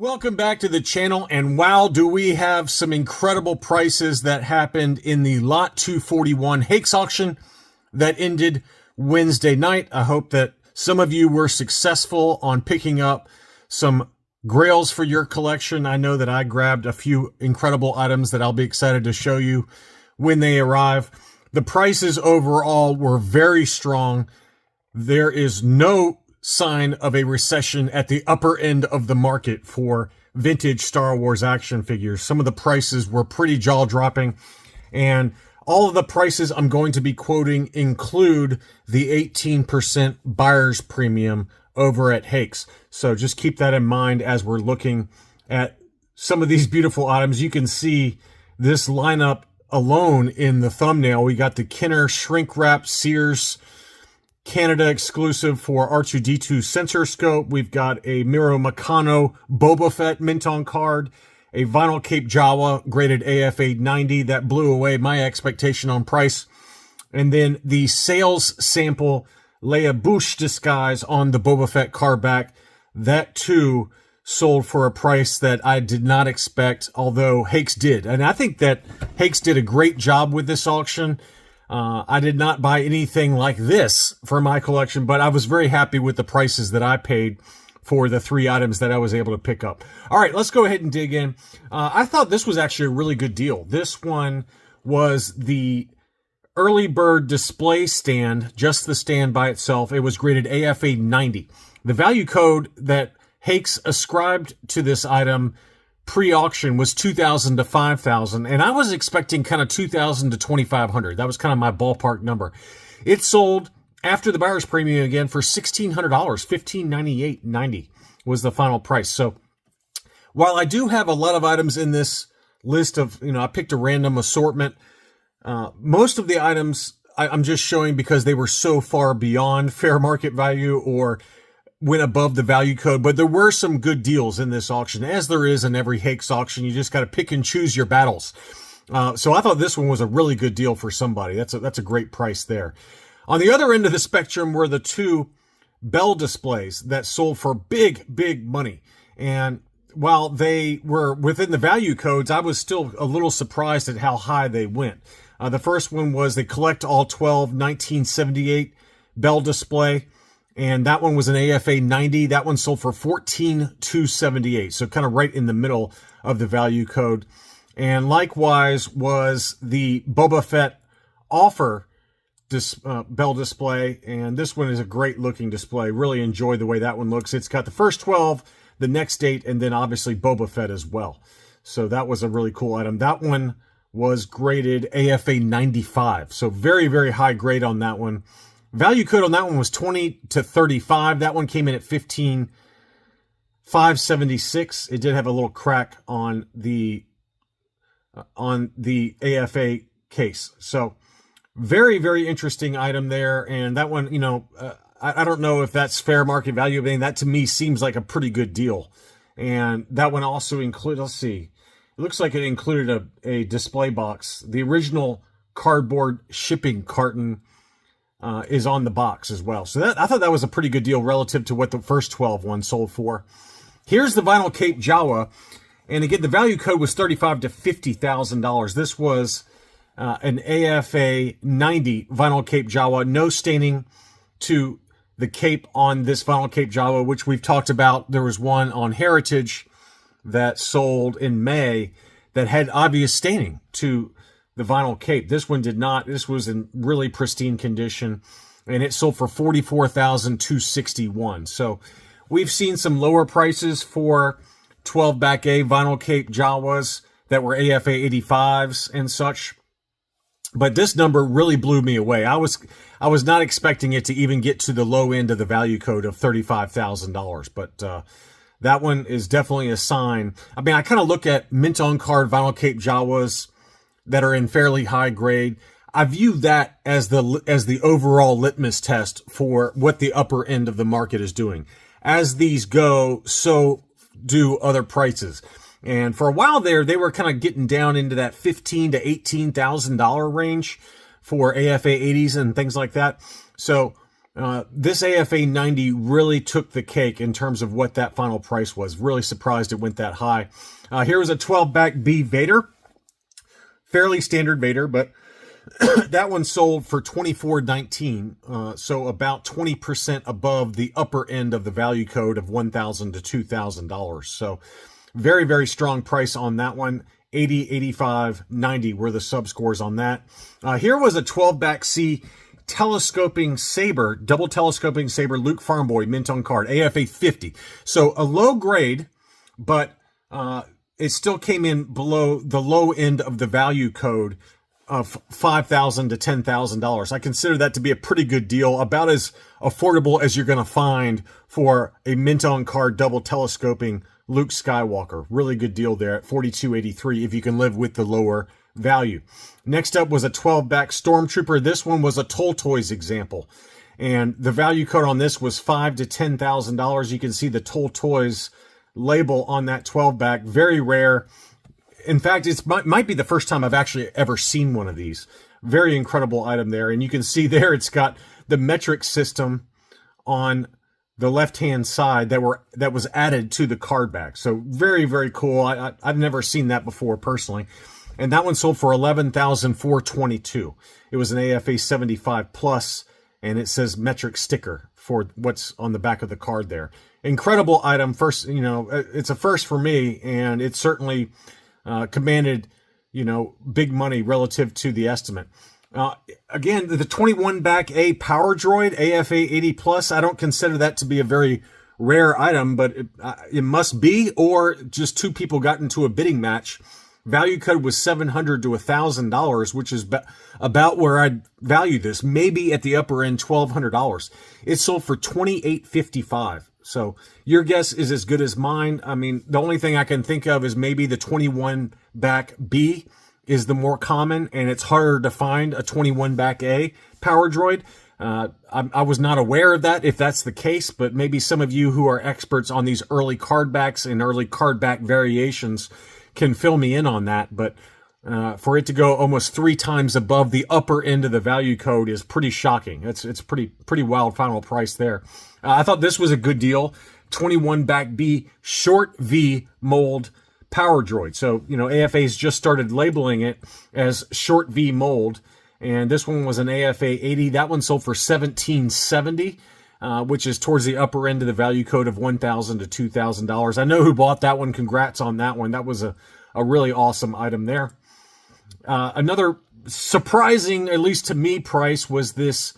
Welcome back to the channel, and wow, do we have some incredible prices that happened in the Lot 241 Hakes auction that ended Wednesday night. I hope that some of you were successful on picking up some grails for your collection. I know that I grabbed a few incredible items that I'll be excited to show you when they arrive. The prices overall were very strong. There is no sign of a recession at the upper end of the market for vintage Star Wars action figures. Some of the prices were pretty jaw-dropping, and all of the prices I'm going to be quoting include the 18% buyer's premium over at Hakes. So just keep that in mind as we're looking at some of these beautiful items. You can see this lineup alone in the thumbnail. We got the Kenner shrink wrap Sears Canada exclusive for R2-D2 sensor scope. We've got a Miro Meccano Boba Fett Minton card, a vinyl Cape Jawa graded AFA 90 that blew away my expectation on price, and then the sales sample Leia Bouche disguise on the Boba Fett cardback. That too sold for a price that I did not expect, although Hakes did. And I think that Hakes did a great job with this auction. I did not buy anything like this for my collection, but I was very happy with the prices that I paid for the three items that I was able to pick up. All right, let's go ahead and dig in. I thought this was actually a really good deal. This one was the early bird display stand, just the stand by itself. It was graded AFA 90. The value code that Hakes ascribed to this item pre-auction was $2,000 to $5,000, and I was expecting kind of $2,000 to $2,500. That was kind of my ballpark number. It sold after the buyer's premium again for $1,600. $1,598.90 was the final price. So while I do have a lot of items in this list of, I picked a random assortment, most of the items I'm just showing because they were so far beyond fair market value or went above the value code, but there were some good deals in this auction, as there is in every Hakes auction. You just got to pick and choose your battles. So I thought this one was a really good deal for somebody. That's a great price there. On the other end of the spectrum were the two Bell displays that sold for big money. And while they were within the value codes, I was still a little surprised at how high they went. The first one was the Collect All 12 1978 Bell display. And that one was an AFA 90. That one sold for $14,278. So kind of right in the middle of the value code. And likewise was the Boba Fett offer Bell display. And this one is a great looking display. Really enjoy the way that one looks. It's got the first 12, the next 8, and then obviously Boba Fett as well. So that was a really cool item. That one was graded AFA 95. So very high grade on that one. Value code on that one was 20 to 35. That one came in at 15,576. It did have a little crack on the AFA case. So very interesting item there. And that one, I don't know if that's fair market value, but that to me seems like a pretty good deal. And that one also included, let's see, it looks like it included a display box. The original cardboard shipping carton is on the box as well. So I thought that was a pretty good deal relative to what the first 12 ones sold for. Here's the vinyl Cape Jawa. And again, the value code was $35,000 to $50,000. This was an AFA 90 vinyl Cape Jawa. No staining to the cape on this vinyl Cape Jawa, which we've talked about. There was one on Heritage that sold in May that had obvious staining to the vinyl cape. This one did not. This was in really pristine condition, and it sold for $44,261. So we've seen some lower prices for 12 back A vinyl cape Jawas that were AFA 85s and such, but this number really blew me away. I was not expecting it to even get to the low end of the value code of $35,000, but that one is definitely a sign. I mean, I kind of look at mint on card vinyl cape Jawas that are in fairly high grade. I view that as the overall litmus test for what the upper end of the market is doing. As these go, so do other prices. And for a while there, they were kind of getting down into that $15,000 to $18,000 range for AFA 80s and things like that. So This AFA 90 really took the cake in terms of what that final price was. Really surprised it went that high. Here was a 12-back B Vader. Fairly standard Vader, but that one sold for $24.19, so about 20% above the upper end of the value code of $1,000 to $2,000. So very, very strong price on that one. 80, 85, 90 were the sub scores on that. Here was a 12-back C telescoping saber, double telescoping saber, Luke Farm Boy, mint on card, AFA 50. So a low grade, but it still came in below the low end of the value code of $5,000 to $10,000. I consider that to be a pretty good deal, about as affordable as you're going to find for a mint on card double telescoping Luke Skywalker. Really good deal there at $42.83 if you can live with the lower value. Next up was a 12-back Stormtrooper. This one was a Toll Toys example, and the value code on this was $5,000 to $10,000. You can see the Toll Toys label on that 12-back. Very rare. In fact, it might be the first time I've actually ever seen one of these. Very incredible item there, and you can see there it's got the metric system on the left-hand side that was added to the card back. So very, very cool. I've never seen that before personally. And that one sold for $11,422. It was an AFA 75 plus, and it says metric sticker for what's on the back of the card there. Incredible item. First, it's a first for me, and it certainly commanded, big money relative to the estimate. Again, the 21-back A Power Droid, AFA 80 plus, I don't consider that to be a very rare item, but it must be, or just two people got into a bidding match. Value code was $700 to $1,000, which is about where I'd value this. Maybe at the upper end, $1,200. It sold for $28.55. So your guess is as good as mine. I mean, the only thing I can think of is maybe the 21-back B is the more common, and it's harder to find a 21-back A Power Droid. I was not aware of that, if that's the case, but maybe some of you who are experts on these early cardbacks and early cardback variations can fill me in on that. But for it to go almost 3 times above the upper end of the value code is pretty shocking. It's pretty wild final price there. I thought this was a good deal. 21-back B short V mold Power Droid. So, AFA's just started labeling it as short V mold, and this one was an AFA 80. That one sold for $1,770, which is towards the upper end of the value code of $1,000 to $2,000. I know who bought that one. Congrats on that one. That was a really awesome item there. Another surprising, at least to me, price was this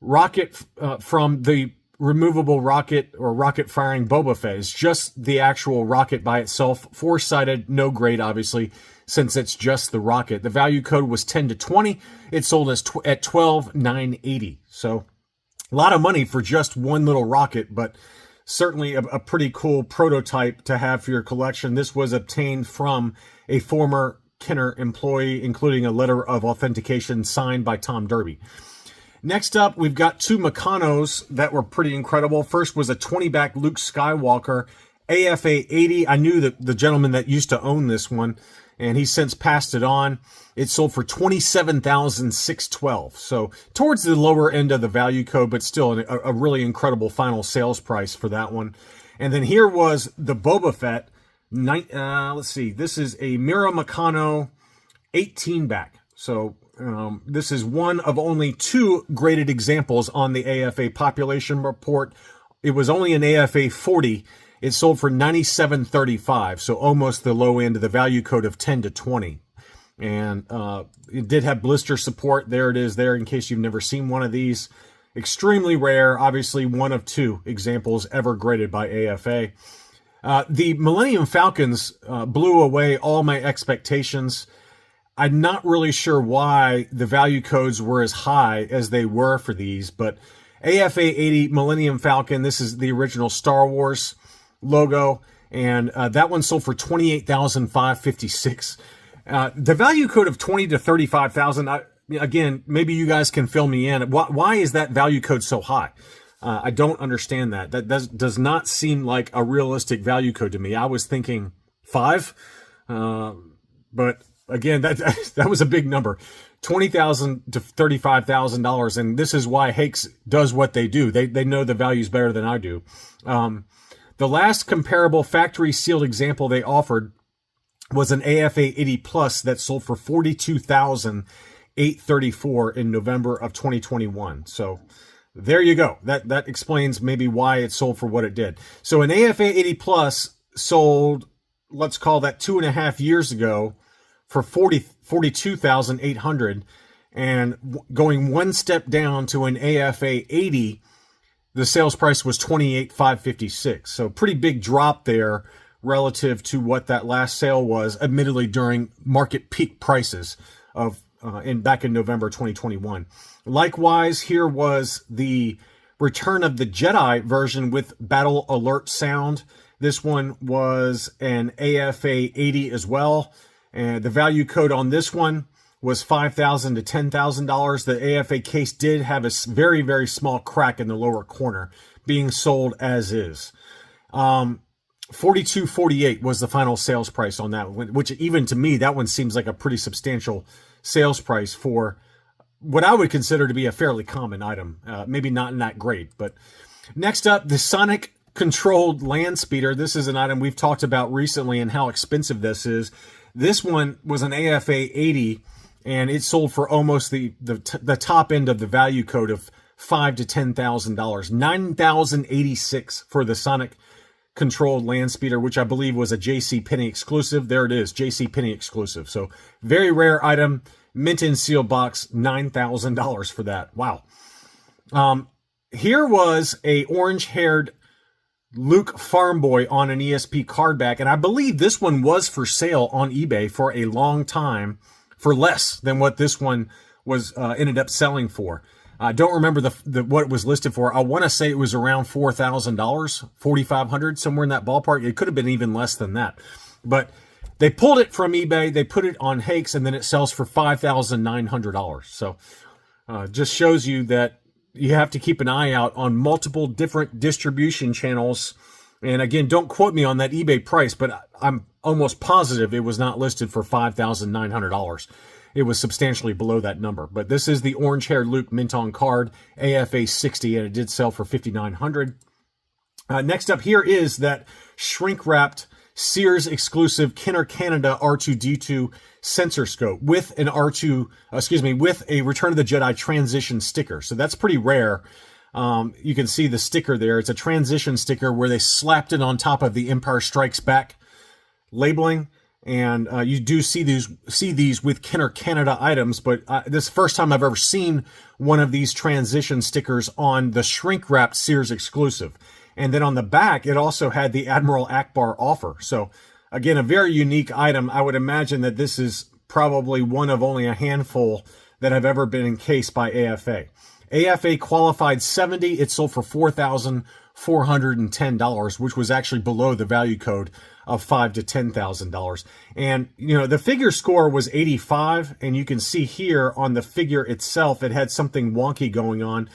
rocket from the removable rocket or rocket firing Boba Fett. It's just the actual rocket by itself, 4-sided, no grade, obviously, since it's just the rocket. The value code was 10 to 20. It sold at $12,980. So a lot of money for just one little rocket, but certainly a pretty cool prototype to have for your collection. This was obtained from a former Kenner employee, including a letter of authentication signed by Tom Derby. Next up, we've got 2 Meccanos that were pretty incredible. First was a 20-back Luke Skywalker, AFA 80. I knew the gentleman that used to own this one, and he's since passed it on. It sold for $27,612. So towards the lower end of the value code, but still a really incredible final sales price for that one. And then here was the Boba Fett. Let's see. This is a Mira Meccano 18-back. So this is one of only 2 graded examples on the AFA population report. It was only an AFA 40. It sold for $97.35, so almost the low end of the value code of 10 to 20. And it did have blister support. There it is there in case you've never seen one of these. Extremely rare, obviously one of 2 examples ever graded by AFA. The Millennium Falcons blew away all my expectations. I'm not really sure why the value codes were as high as they were for these, but AFA 80 Millennium Falcon, this is the original Star Wars logo, and that one sold for $28,556. The value code of $20,000 to $35,000, again, maybe you guys can fill me in. Why is that value code so high? I don't understand that. That does not seem like a realistic value code to me. I was thinking 5, but again, that was a big number. $20,000 to $35,000. And this is why Hakes does what they do. They know the values better than I do. The last comparable factory sealed example they offered was an AFA 80 Plus that sold for $42,834 in November of 2021. So there you go. That explains maybe why it sold for what it did. So an AFA 80 Plus sold, let's call that 2.5 years ago, for $42,800, and going one step down to an AFA 80, the sales price was $28,556. So pretty big drop there relative to what that last sale was, admittedly during market peak prices of back in November 2021. Likewise, here was the Return of the Jedi version with Battle Alert sound. This one was an AFA 80 as well. And the value code on this one was $5,000 to $10,000. The AFA case did have a very, very small crack in the lower corner, being sold as is. $42.48 was the final sales price on that one, which even to me, that one seems like a pretty substantial sales price for what I would consider to be a fairly common item. Maybe not in that great, but next up, the Sonic controlled land speeder. This is an item we've talked about recently and how expensive this is. This one was an AFA 80, and it sold for almost the top end of the value code of $5,000 to $10,000. $9,086 for the Sonic controlled land speeder, which I believe was a JCPenney exclusive. There it is, JCPenney exclusive. So very rare item, mint in seal box, $9,000 for that. Wow. Here was a orange-haired Luke Farm Boy on an ESP cardback, and I believe this one was for sale on eBay for a long time for less than what this one was ended up selling for. I don't remember what it was listed for. I want to say it was around $4,000, $4,500, somewhere in that ballpark. It could have been even less than that, but they pulled it from eBay, they put it on Hakes, and then it sells for $5,900. So just shows you that you have to keep an eye out on multiple different distribution channels. And again, don't quote me on that eBay price, but I'm almost positive it was not listed for $5,900. It was substantially below that number. But this is the orange-haired Luke mint on card, AFA 60, and it did sell for $5,900. Next up here is that shrink-wrapped Sears exclusive Kenner Canada R2D2 sensor scope with an with a Return of the Jedi transition sticker. So that's pretty rare. You can see the sticker there. It's a transition sticker where they slapped it on top of the Empire Strikes Back labeling. And you do see these with Kenner Canada items, but this is the first time I've ever seen one of these transition stickers on the shrink-wrapped Sears exclusive. And then on the back, it also had the Admiral Akbar offer. So again, a very unique item. I would imagine that this is probably one of only a handful that have ever been encased by AFA. AFA qualified 70. It sold for $4,410, which was actually below the value code of $5,000 to $10,000. And, you know, the figure score was 85. And you can see here on the figure itself, it had something wonky going on,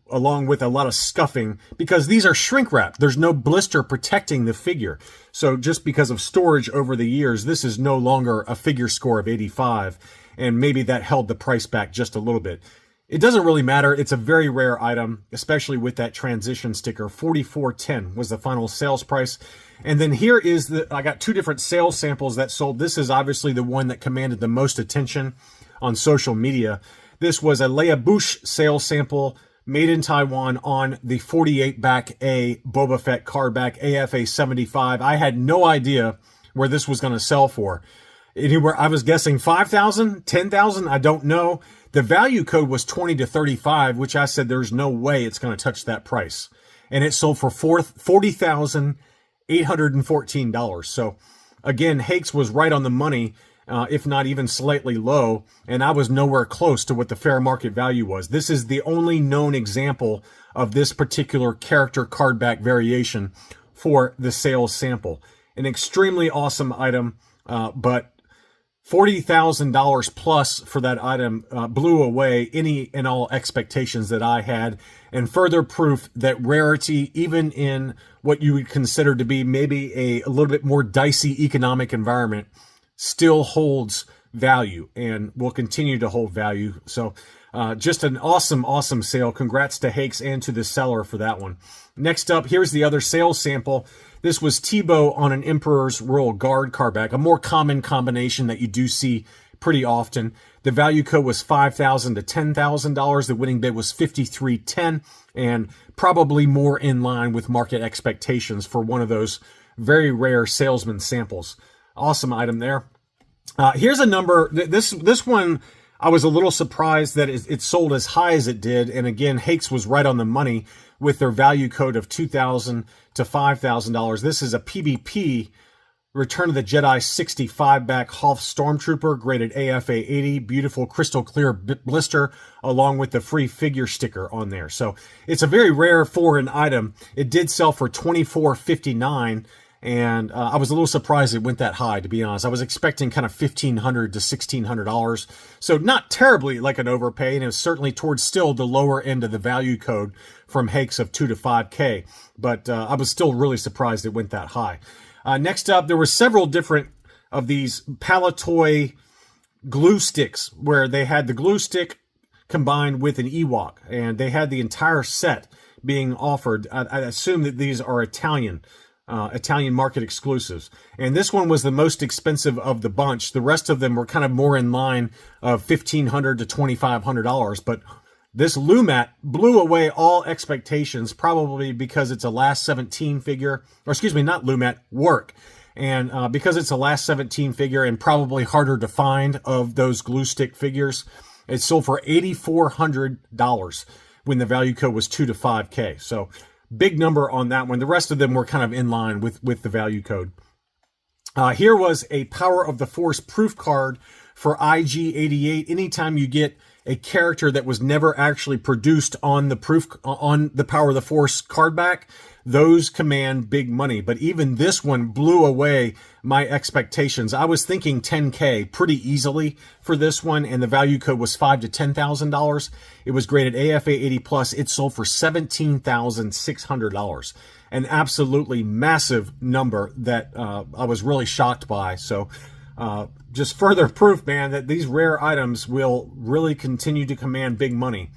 along with a lot of scuffing, because these are shrink wrapped. There's no blister protecting the figure. So just because of storage over the years, this is no longer a figure score of 85. And maybe that held the price back just a little bit. It doesn't really matter. It's a very rare item, especially with that transition sticker. $44.10 was the final sales price. And then here is I got two different sales samples that sold. This is obviously the one that commanded the most attention on social media. This was a Leia Bush sales sample made in Taiwan on the 48 back A Boba Fett card back AFA 75. I had no idea where this was going to sell for. Anywhere, I was guessing 5,000, 10,000. I don't know. The value code was 20 to 35, which I said there's no way it's going to touch that price. And it sold for $40,814. So again, Hakes was right on the money, if not even slightly low. And I was nowhere close to what the fair market value was. This is the only known example of this particular character card back variation for the sales sample. An extremely awesome item, but $40,000 plus for that item blew away any and all expectations that I had, and further proof that rarity, even in what you would consider to be maybe a little bit more dicey economic environment, still holds value and will continue to hold value. So just an awesome sale. Congrats to Hakes and to the seller for that one. Next up, here's the other sales sample. This was Tebow on an Emperor's Royal Guard cardback, a more common combination that you do see pretty often. The value code was $5,000 to $10,000. The winning bid was $53.10, and probably more in line with market expectations for one of those very rare salesman samples. Awesome item there. Here's a number. This one, I was a little surprised that it sold as high as it did. And again, Hakes was right on the money with their value code of $2,000 to $5,000. This is a PBP Return of the Jedi 65 back Hoth Stormtrooper, graded AFA 80, beautiful crystal clear blister, along with the free figure sticker on there. So it's a very rare foreign item. It did sell for $24.59. And I was a little surprised it went that high, to be honest. I was expecting kind of $1,500 to $1,600. So not terribly like an overpay, and it was certainly towards still the lower end of the value code from Hakes of $2 to $5K. But I was still really surprised it went that high. Next up, there were several different of these Palatoy glue sticks where they had the glue stick combined with an Ewok, and they had the entire set being offered. I assume that these are Italian market exclusives. And this one was the most expensive of the bunch. The rest of them were kind of more in line of $1,500 to $2,500. But this Lumat blew away all expectations, probably because it's a last 17 figure, or excuse me, not Lumat, work. And because it's a last 17 figure and probably harder to find of those glue stick figures, it sold for $8,400 when the value code was $2 to $5K. So big number on that one. The rest of them were kind of in line with the value code. Here was a Power of the Force proof card for IG-88. Anytime you get a character that was never actually produced on the Power of the Force card back, those command big money. But even this one blew away my expectations. I was thinking $10K pretty easily for this one, and the value code was $5,000 to $10,000. It was graded AFA 80 plus. It sold for $17,600. An absolutely massive number that I was really shocked by. So just further proof, man, that these rare items will really continue to command big money.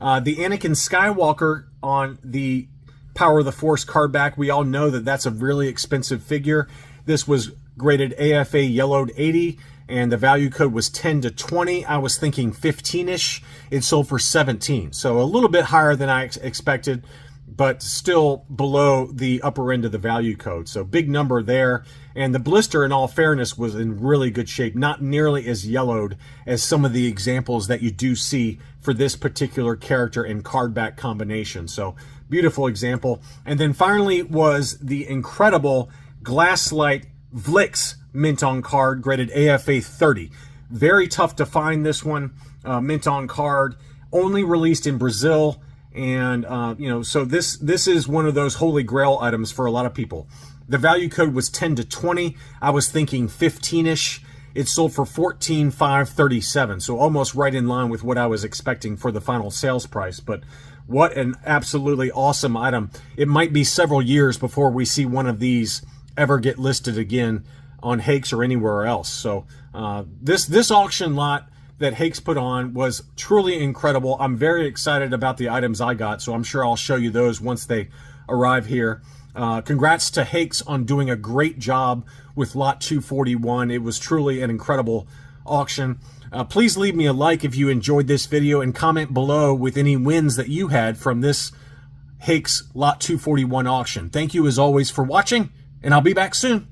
The Anakin Skywalker on the Power of the Force card back, we all know that that's a really expensive figure. This was graded AFA yellowed 80, and the value code was 10 to 20. I was thinking 15-ish. It sold for 17, so a little bit higher than I expected, but still below the upper end of the value code. So big number there. And the blister, in all fairness, was in really good shape, not nearly as yellowed as some of the examples that you do see for this particular character and card back combination. So beautiful example. And then finally was the incredible Glasslight Vlix mint on card, graded AFA 30. Very tough to find this one, mint on card, only released in Brazil. And, so this is one of those holy grail items for a lot of people. The value code was 10 to 20. I was thinking 15-ish. It sold for $14,537, so almost right in line with what I was expecting for the final sales price. But what an absolutely awesome item. It might be several years before we see one of these ever get listed again on Hakes or anywhere else. So this auction lot that Hakes put on was truly incredible. I'm very excited about the items I got, so I'm sure I'll show you those once they arrive here. Congrats to Hakes on doing a great job with Lot 241. It was truly an incredible auction. Please leave me a like if you enjoyed this video, and comment below with any wins that you had from this Hakes Lot 241 auction. Thank you as always for watching, and I'll be back soon.